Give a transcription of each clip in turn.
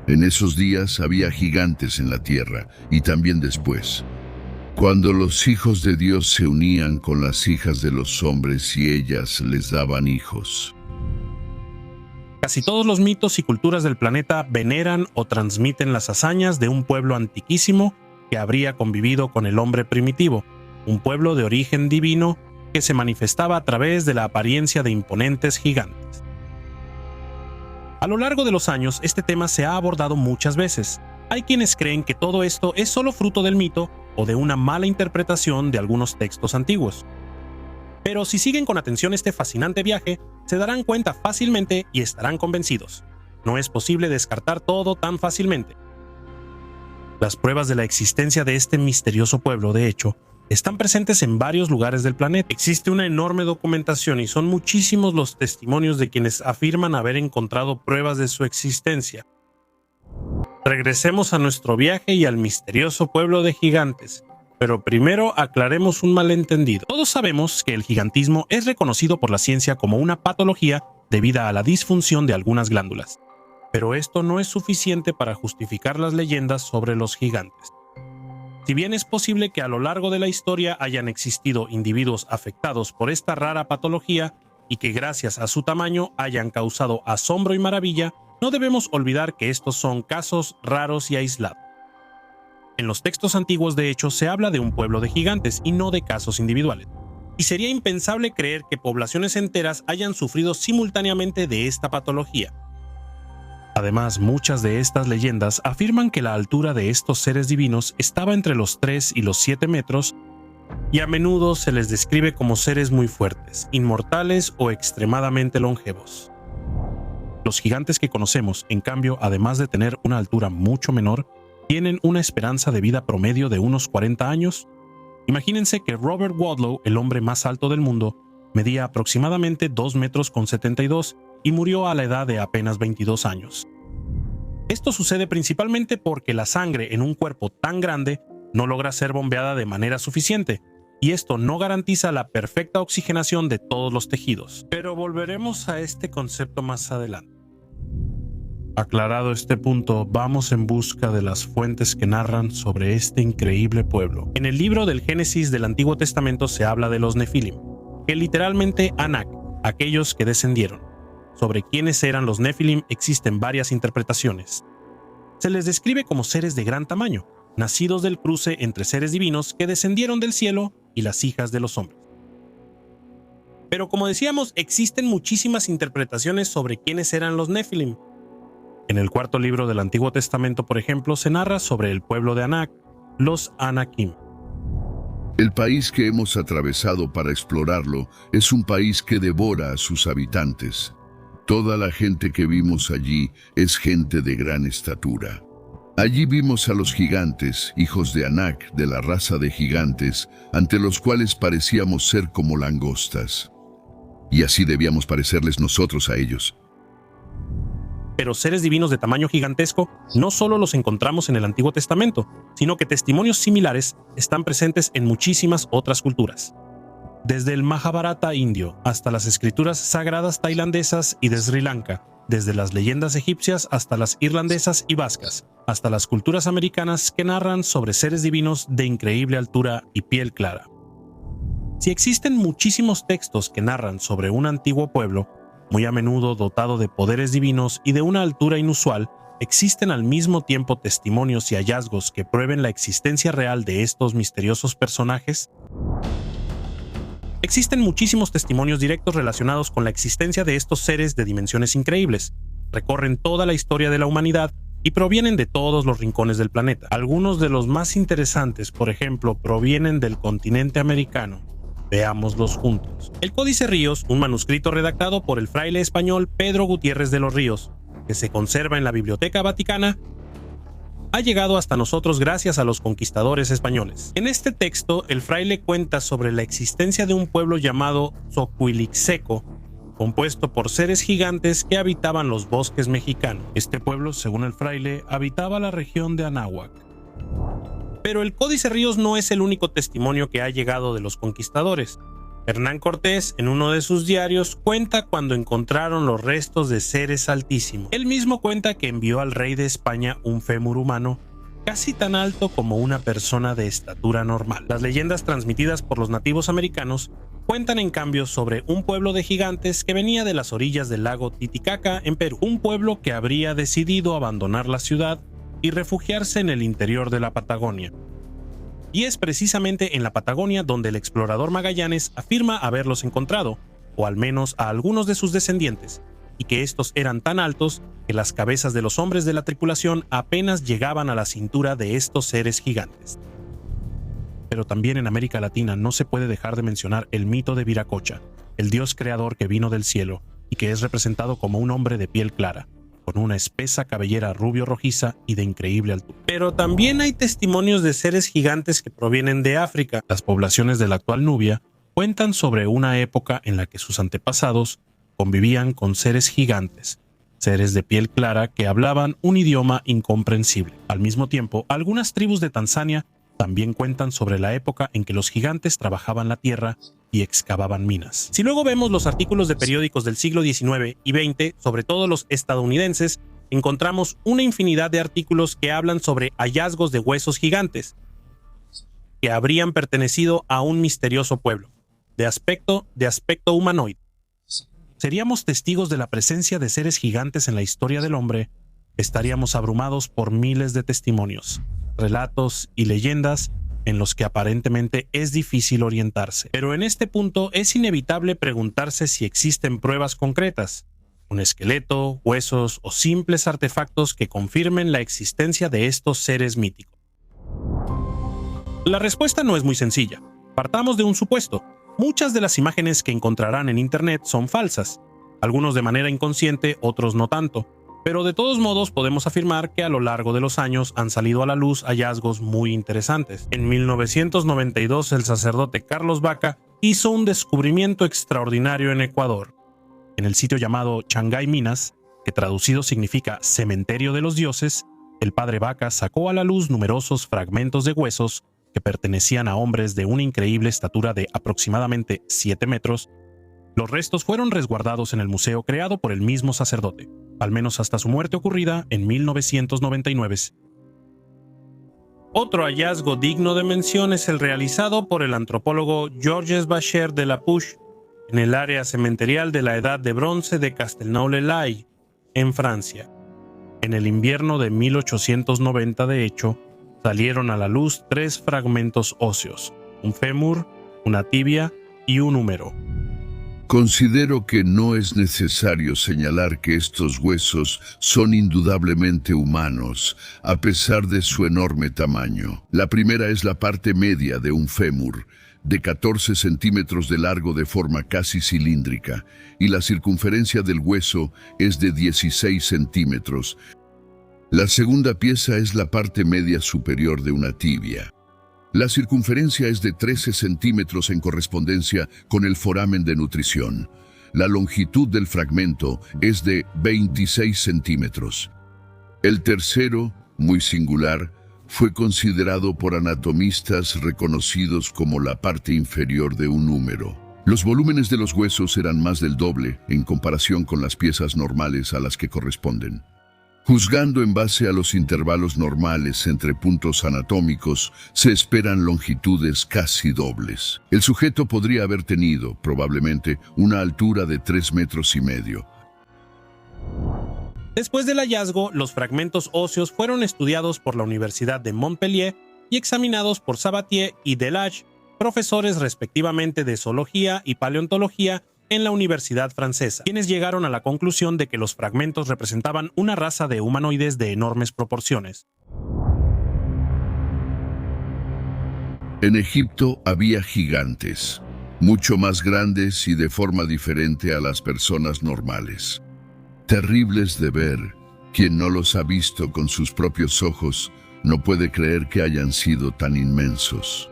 En esos días había gigantes en la tierra y también después, cuando los hijos de Dios se unían con las hijas de los hombres y ellas les daban hijos. Casi todos los mitos y culturas del planeta veneran o transmiten las hazañas de un pueblo antiquísimo que habría convivido con el hombre primitivo, un pueblo de origen divino que se manifestaba a través de la apariencia de imponentes gigantes. A lo largo de los años, este tema se ha abordado muchas veces. Hay quienes creen que todo esto es solo fruto del mito o de una mala interpretación de algunos textos antiguos. Pero si siguen con atención este fascinante viaje, se darán cuenta fácilmente y estarán convencidos. No es posible descartar todo tan fácilmente. Las pruebas de la existencia de este misterioso pueblo, de hecho, están presentes en varios lugares del planeta. Existe una enorme documentación y son muchísimos los testimonios de quienes afirman haber encontrado pruebas de su existencia. Regresemos a nuestro viaje y al misterioso pueblo de gigantes. Pero primero aclaremos un malentendido. Todos sabemos que el gigantismo es reconocido por la ciencia como una patología debida a la disfunción de algunas glándulas. Pero esto no es suficiente para justificar las leyendas sobre los gigantes. Si bien es posible que a lo largo de la historia hayan existido individuos afectados por esta rara patología y que gracias a su tamaño hayan causado asombro y maravilla, no debemos olvidar que estos son casos raros y aislados. En los textos antiguos, de hecho, se habla de un pueblo de gigantes y no de casos individuales. Y sería impensable creer que poblaciones enteras hayan sufrido simultáneamente de esta patología. Además, muchas de estas leyendas afirman que la altura de estos seres divinos estaba entre los 3 y los 7 metros y a menudo se les describe como seres muy fuertes, inmortales o extremadamente longevos. Los gigantes que conocemos, en cambio, además de tener una altura mucho menor, tienen una esperanza de vida promedio de unos 40 años. Imagínense que Robert Wadlow, el hombre más alto del mundo, medía aproximadamente 2 metros con 72 y murió a la edad de apenas 22 años. Esto sucede principalmente porque la sangre en un cuerpo tan grande no logra ser bombeada de manera suficiente, y esto no garantiza la perfecta oxigenación de todos los tejidos. Pero volveremos a este concepto más adelante. Aclarado este punto, vamos en busca de las fuentes que narran sobre este increíble pueblo. En el libro del Génesis del Antiguo Testamento se habla de los Nefilim, que literalmente Anak, aquellos que descendieron. Sobre quiénes eran los Nefilim existen varias interpretaciones. Se les describe como seres de gran tamaño, nacidos del cruce entre seres divinos que descendieron del cielo y las hijas de los hombres. Pero como decíamos, existen muchísimas interpretaciones sobre quiénes eran los Nefilim. En el cuarto libro del Antiguo Testamento, por ejemplo, se narra sobre el pueblo de Anak, los Anakim. El país que hemos atravesado para explorarlo es un país que devora a sus habitantes. Toda la gente que vimos allí es gente de gran estatura. Allí vimos a los gigantes, hijos de Anak, de la raza de gigantes, ante los cuales parecíamos ser como langostas. Y así debíamos parecerles nosotros a ellos. Pero seres divinos de tamaño gigantesco no solo los encontramos en el Antiguo Testamento, sino que testimonios similares están presentes en muchísimas otras culturas. Desde el Mahabharata indio hasta las escrituras sagradas tailandesas y de Sri Lanka, desde las leyendas egipcias hasta las irlandesas y vascas, hasta las culturas americanas que narran sobre seres divinos de increíble altura y piel clara. Si existen muchísimos textos que narran sobre un antiguo pueblo, muy a menudo dotado de poderes divinos y de una altura inusual, existen al mismo tiempo testimonios y hallazgos que prueben la existencia real de estos misteriosos personajes. Existen muchísimos testimonios directos relacionados con la existencia de estos seres de dimensiones increíbles. Recorren toda la historia de la humanidad y provienen de todos los rincones del planeta. Algunos de los más interesantes, por ejemplo, provienen del continente americano. Veámoslos juntos. El Códice Ríos, un manuscrito redactado por el fraile español Pedro Gutiérrez de los Ríos, que se conserva en la Biblioteca Vaticana, ha llegado hasta nosotros gracias a los conquistadores españoles. En este texto, el fraile cuenta sobre la existencia de un pueblo llamado Xocuilixeco, compuesto por seres gigantes que habitaban los bosques mexicanos. Este pueblo, según el fraile, habitaba la región de Anáhuac. Pero el Códice Ríos no es el único testimonio que ha llegado de los conquistadores. Hernán Cortés, en uno de sus diarios, cuenta cuando encontraron los restos de seres altísimos. Él mismo cuenta que envió al rey de España un fémur humano casi tan alto como una persona de estatura normal. Las leyendas transmitidas por los nativos americanos cuentan en cambio sobre un pueblo de gigantes que venía de las orillas del lago Titicaca en Perú, un pueblo que habría decidido abandonar la ciudad y refugiarse en el interior de la Patagonia. Y es precisamente en la Patagonia donde el explorador Magallanes afirma haberlos encontrado, o al menos a algunos de sus descendientes, y que estos eran tan altos que las cabezas de los hombres de la tripulación apenas llegaban a la cintura de estos seres gigantes. Pero también en América Latina no se puede dejar de mencionar el mito de Viracocha, el dios creador que vino del cielo y que es representado como un hombre de piel clara, con una espesa cabellera rubio rojiza y de increíble altura. Pero también hay testimonios de seres gigantes que provienen de África. Las poblaciones de la actual Nubia cuentan sobre una época en la que sus antepasados convivían con seres gigantes, seres de piel clara que hablaban un idioma incomprensible. Al mismo tiempo, algunas tribus de Tanzania también cuentan sobre la época en que los gigantes trabajaban la tierra y excavaban minas. Si luego vemos los artículos de periódicos del siglo XIX y XX, sobre todo los estadounidenses, encontramos una infinidad de artículos que hablan sobre hallazgos de huesos gigantes que habrían pertenecido a un misterioso pueblo, de aspecto humanoide. ¿Seríamos testigos de la presencia de seres gigantes en la historia del hombre? Estaríamos abrumados por miles de testimonios, relatos y leyendas en los que aparentemente es difícil orientarse. Pero en este punto es inevitable preguntarse si existen pruebas concretas, un esqueleto, huesos o simples artefactos que confirmen la existencia de estos seres míticos. La respuesta no es muy sencilla. Partamos de un supuesto. Muchas de las imágenes que encontrarán en Internet son falsas, algunos de manera inconsciente, otros no tanto. Pero de todos modos podemos afirmar que a lo largo de los años han salido a la luz hallazgos muy interesantes. En 1992 el sacerdote Carlos Baca hizo un descubrimiento extraordinario en Ecuador. En el sitio llamado Changay Minas, que traducido significa cementerio de los dioses, el padre Baca sacó a la luz numerosos fragmentos de huesos que pertenecían a hombres de una increíble estatura de aproximadamente 7 metros. Los restos fueron resguardados en el museo creado por el mismo sacerdote, al menos hasta su muerte ocurrida en 1999. Otro hallazgo digno de mención es el realizado por el antropólogo Georges Bacher de la Puche en el área cementerial de la Edad de Bronce de Castelnau-le-Laye, en Francia. En el invierno de 1890, de hecho, salieron a la luz 3 fragmentos óseos, un fémur, una tibia y un húmero. Considero que no es necesario señalar que estos huesos son indudablemente humanos, a pesar de su enorme tamaño. La primera es la parte media de un fémur, de 14 centímetros de largo de forma casi cilíndrica, y la circunferencia del hueso es de 16 centímetros. La segunda pieza es la parte media superior de una tibia. La circunferencia es de 13 centímetros en correspondencia con el foramen de nutrición. La longitud del fragmento es de 26 centímetros. El tercero, muy singular, fue considerado por anatomistas reconocidos como la parte inferior de un húmero. Los volúmenes de los huesos eran más del doble en comparación con las piezas normales a las que corresponden. Juzgando en base a los intervalos normales entre puntos anatómicos, se esperan longitudes casi dobles. El sujeto podría haber tenido, probablemente, una altura de 3,5 metros. Después del hallazgo, los fragmentos óseos fueron estudiados por la Universidad de Montpellier y examinados por Sabatier y Delage, profesores respectivamente de zoología y paleontología en la Universidad Francesa, quienes llegaron a la conclusión de que los fragmentos representaban una raza de humanoides de enormes proporciones. En Egipto había gigantes, mucho más grandes y de forma diferente a las personas normales. Terribles de ver, quien no los ha visto con sus propios ojos no puede creer que hayan sido tan inmensos.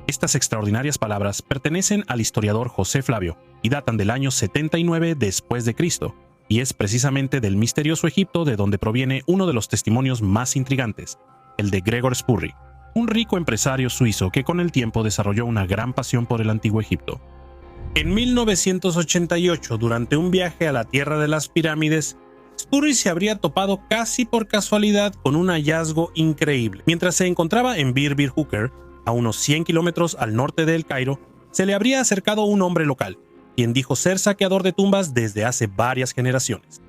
Estas extraordinarias palabras pertenecen al historiador José Flavio y datan del año 79 después de Cristo, y es precisamente del misterioso Egipto de donde proviene uno de los testimonios más intrigantes, el de Gregor Spurri, un rico empresario suizo que con el tiempo desarrolló una gran pasión por el antiguo Egipto. En 1988, durante un viaje a la Tierra de las Pirámides, Spurrey se habría topado casi por casualidad con un hallazgo increíble. Mientras se encontraba en Bir Bir Hooker, a unos 100 kilómetros al norte de El Cairo, se le habría acercado un hombre local, quien dijo ser saqueador de tumbas desde hace varias generaciones.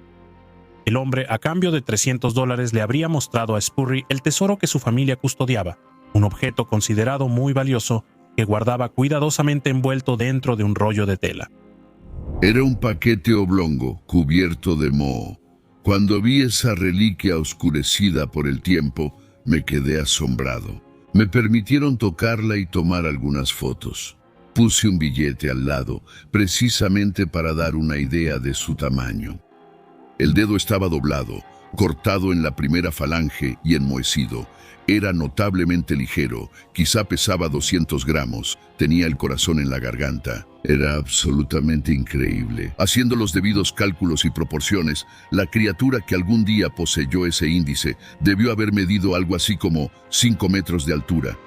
El hombre, a cambio de $300, le habría mostrado a Spurrey el tesoro que su familia custodiaba, un objeto considerado muy valioso que guardaba cuidadosamente envuelto dentro de un rollo de tela. Era un paquete oblongo, cubierto de moho. Cuando vi esa reliquia oscurecida por el tiempo, me quedé asombrado. Me permitieron tocarla y tomar algunas fotos. Puse un billete al lado, precisamente para dar una idea de su tamaño. El dedo estaba doblado, cortado en la primera falange y enmohecido. Era notablemente ligero, quizá pesaba 200 gramos, tenía el corazón en la garganta. Era absolutamente increíble. Haciendo los debidos cálculos y proporciones, la criatura que algún día poseyó ese índice debió haber medido algo así como 5 metros de altura.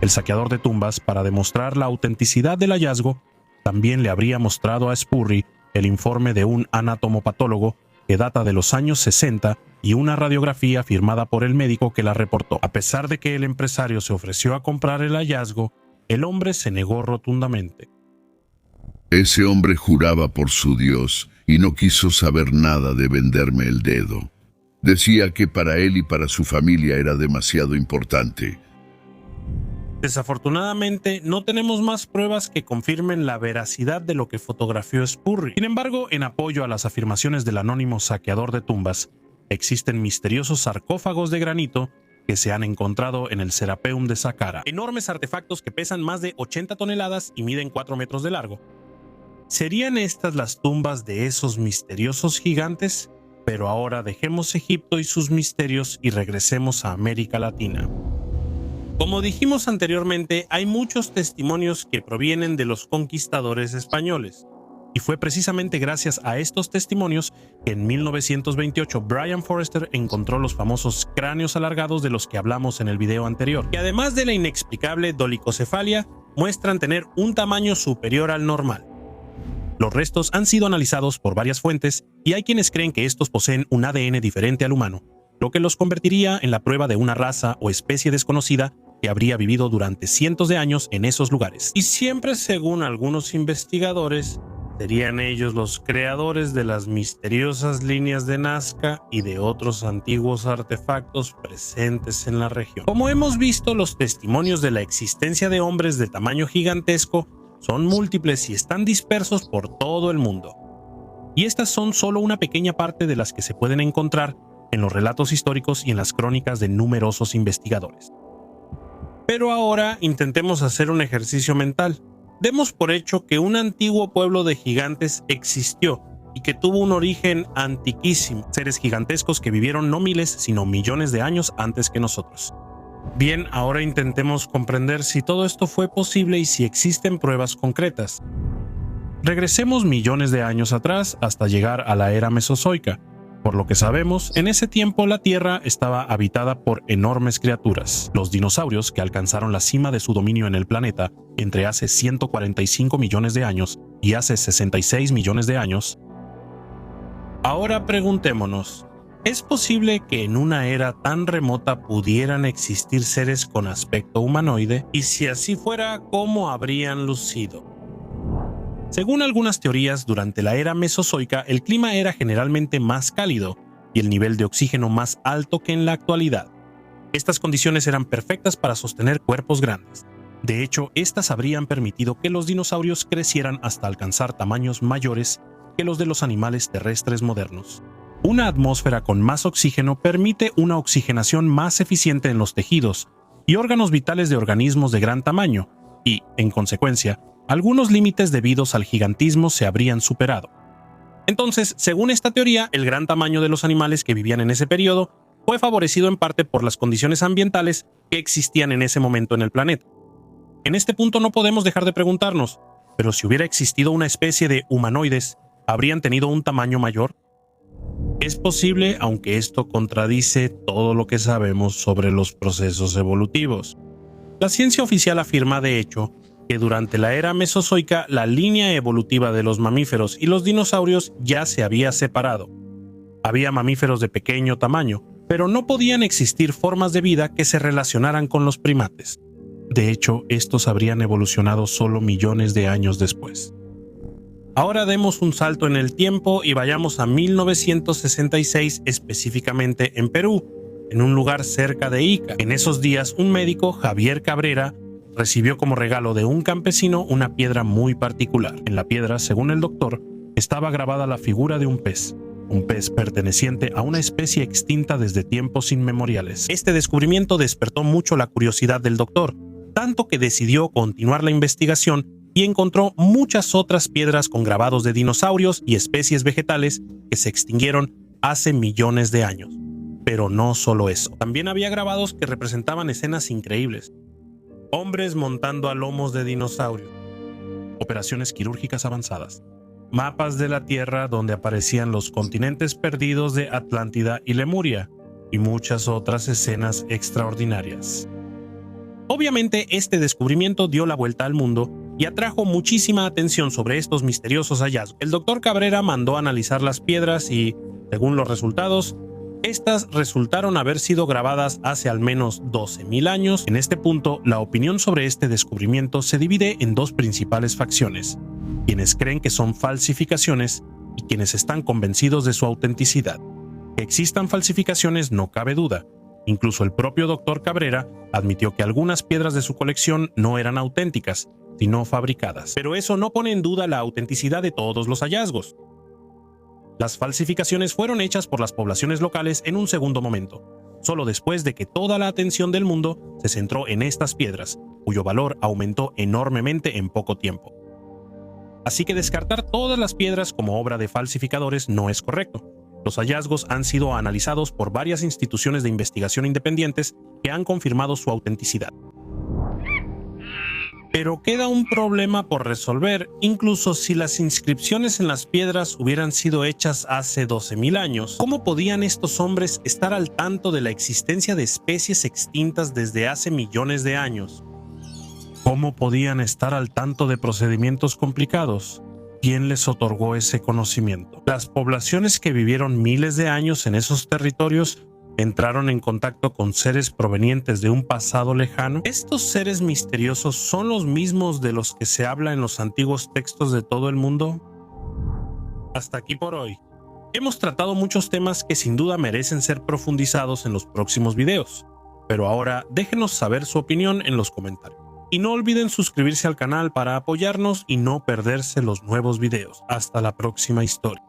El saqueador de tumbas, para demostrar la autenticidad del hallazgo, también le habría mostrado a Spurrey el informe de un anatomopatólogo que data de los años 60 y una radiografía firmada por el médico que la reportó. A pesar de que el empresario se ofreció a comprar el hallazgo, el hombre se negó rotundamente. Ese hombre juraba por su Dios y no quiso saber nada de venderme el dedo. Decía que para él y para su familia era demasiado importante. Desafortunadamente, no tenemos más pruebas que confirmen la veracidad de lo que fotografió Spurrey. Sin embargo, en apoyo a las afirmaciones del anónimo saqueador de tumbas, existen misteriosos sarcófagos de granito que se han encontrado en el Serapeum de Saqqara. Enormes artefactos que pesan más de 80 toneladas y miden 4 metros de largo. ¿Serían estas las tumbas de esos misteriosos gigantes? Pero ahora dejemos Egipto y sus misterios y regresemos a América Latina. Como dijimos anteriormente, hay muchos testimonios que provienen de los conquistadores españoles. Y fue precisamente gracias a estos testimonios que en 1928 Brien Foerster encontró los famosos cráneos alargados de los que hablamos en el video anterior, que además de la inexplicable dolicocefalia, muestran tener un tamaño superior al normal. Los restos han sido analizados por varias fuentes y hay quienes creen que estos poseen un ADN diferente al humano, lo que los convertiría en la prueba de una raza o especie desconocida que habría vivido durante cientos de años en esos lugares. Y siempre, según algunos investigadores, serían ellos los creadores de las misteriosas líneas de Nazca y de otros antiguos artefactos presentes en la región. Como hemos visto, los testimonios de la existencia de hombres de tamaño gigantesco son múltiples y están dispersos por todo el mundo. Y estas son solo una pequeña parte de las que se pueden encontrar en los relatos históricos y en las crónicas de numerosos investigadores. Pero ahora intentemos hacer un ejercicio mental. Demos por hecho que un antiguo pueblo de gigantes existió y que tuvo un origen antiquísimo, seres gigantescos que vivieron no miles, sino millones de años antes que nosotros. Bien, ahora intentemos comprender si todo esto fue posible y si existen pruebas concretas. Regresemos millones de años atrás hasta llegar a la era mesozoica. Por lo que sabemos, en ese tiempo la Tierra estaba habitada por enormes criaturas, los dinosaurios que alcanzaron la cima de su dominio en el planeta entre hace 145 millones de años y hace 66 millones de años. Ahora preguntémonos, ¿es posible que en una era tan remota pudieran existir seres con aspecto humanoide? Y si así fuera, ¿cómo habrían lucido? Según algunas teorías, durante la era mesozoica el clima era generalmente más cálido y el nivel de oxígeno más alto que en la actualidad. Estas condiciones eran perfectas para sostener cuerpos grandes. De hecho, estas habrían permitido que los dinosaurios crecieran hasta alcanzar tamaños mayores que los de los animales terrestres modernos. Una atmósfera con más oxígeno permite una oxigenación más eficiente en los tejidos y órganos vitales de organismos de gran tamaño y, en consecuencia, algunos límites debidos al gigantismo se habrían superado. Entonces, según esta teoría, el gran tamaño de los animales que vivían en ese periodo fue favorecido en parte por las condiciones ambientales que existían en ese momento en el planeta. En este punto no podemos dejar de preguntarnos, ¿pero si hubiera existido una especie de humanoides, habrían tenido un tamaño mayor? Es posible, aunque esto contradice todo lo que sabemos sobre los procesos evolutivos. La ciencia oficial afirma, de hecho, que durante la era mesozoica la línea evolutiva de los mamíferos y los dinosaurios ya se había separado. Había mamíferos de pequeño tamaño, pero no podían existir formas de vida que se relacionaran con los primates. De hecho, estos habrían evolucionado solo millones de años después. Ahora demos un salto en el tiempo y vayamos a 1966, específicamente en Perú, en un lugar cerca de Ica. En esos días, un médico, Javier Cabrera, recibió como regalo de un campesino una piedra muy particular. En la piedra, según el doctor, estaba grabada la figura de un pez perteneciente a una especie extinta desde tiempos inmemoriales. Este descubrimiento despertó mucho la curiosidad del doctor, tanto que decidió continuar la investigación y encontró muchas otras piedras con grabados de dinosaurios y especies vegetales que se extinguieron hace millones de años. Pero no solo eso, también había grabados que representaban escenas increíbles. Hombres montando a lomos de dinosaurio, operaciones quirúrgicas avanzadas, mapas de la Tierra donde aparecían los continentes perdidos de Atlántida y Lemuria, y muchas otras escenas extraordinarias. Obviamente, este descubrimiento dio la vuelta al mundo y atrajo muchísima atención sobre estos misteriosos hallazgos. El doctor Cabrera mandó a analizar las piedras y, según los resultados, estas resultaron haber sido grabadas hace al menos 12.000 años. En este punto, la opinión sobre este descubrimiento se divide en dos principales facciones: quienes creen que son falsificaciones y quienes están convencidos de su autenticidad. Que existan falsificaciones no cabe duda. Incluso el propio Dr. Cabrera admitió que algunas piedras de su colección no eran auténticas, sino fabricadas. Pero eso no pone en duda la autenticidad de todos los hallazgos. Las falsificaciones fueron hechas por las poblaciones locales en un segundo momento, solo después de que toda la atención del mundo se centró en estas piedras, cuyo valor aumentó enormemente en poco tiempo. Así que descartar todas las piedras como obra de falsificadores no es correcto. Los hallazgos han sido analizados por varias instituciones de investigación independientes que han confirmado su autenticidad. Pero queda un problema por resolver. Incluso si las inscripciones en las piedras hubieran sido hechas hace 12.000 años, ¿cómo podían estos hombres estar al tanto de la existencia de especies extintas desde hace millones de años? ¿Cómo podían estar al tanto de procedimientos complicados? ¿Quién les otorgó ese conocimiento? Las poblaciones que vivieron miles de años en esos territorios entraron en contacto con seres provenientes de un pasado lejano. ¿Estos seres misteriosos son los mismos de los que se habla en los antiguos textos de todo el mundo? Hasta aquí por hoy. Hemos tratado muchos temas que sin duda merecen ser profundizados en los próximos videos, pero ahora déjenos saber su opinión en los comentarios. Y no olviden suscribirse al canal para apoyarnos y no perderse los nuevos videos. Hasta la próxima historia.